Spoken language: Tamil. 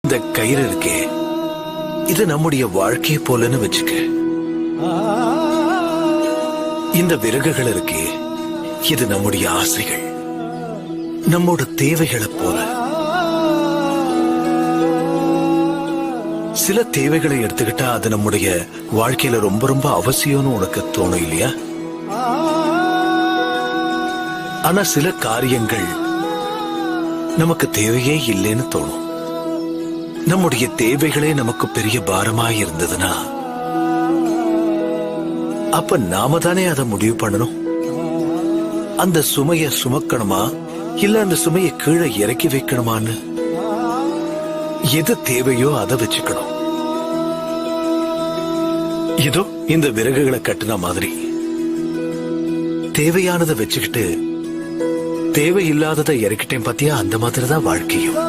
இந்த கயிறு இருக்கே, இது நம்முடைய வாழ்க்கையை போலன்னு வச்சுக்க. இந்த விறகுகள் இருக்கே, இது நம்முடைய ஆசைகள், நம்மோட தேவைகளை போல. சில தேவைகளை எடுத்துக்கிட்டா அது நம்முடைய வாழ்க்கையில ரொம்ப ரொம்ப அவசியம்னு உனக்கு தோணும் இல்லையா? ஆனா சில காரியங்கள் நமக்கு தேவையே இல்லைன்னு தோணும். நம்முடைய தேவைகளே நமக்கு பெரிய பாரமாய் இருந்ததுன்னா அப்ப நாம தானே அதை முடிவு பண்ணணும். அந்த சுமைய சுமக்கணுமா இல்ல அந்த சுமையை கீழே இறக்கி வைக்கணுமான்னு எது தேவையோ அதை வச்சுக்கணும். இதோ இந்த விறகுகளை கட்டுன மாதிரி தேவையானதை வச்சுக்கிட்டு தேவையில்லாததை இறக்கிட்டேன் பாத்தியா? அந்த மாதிரிதான் வாழ்க்கையும்.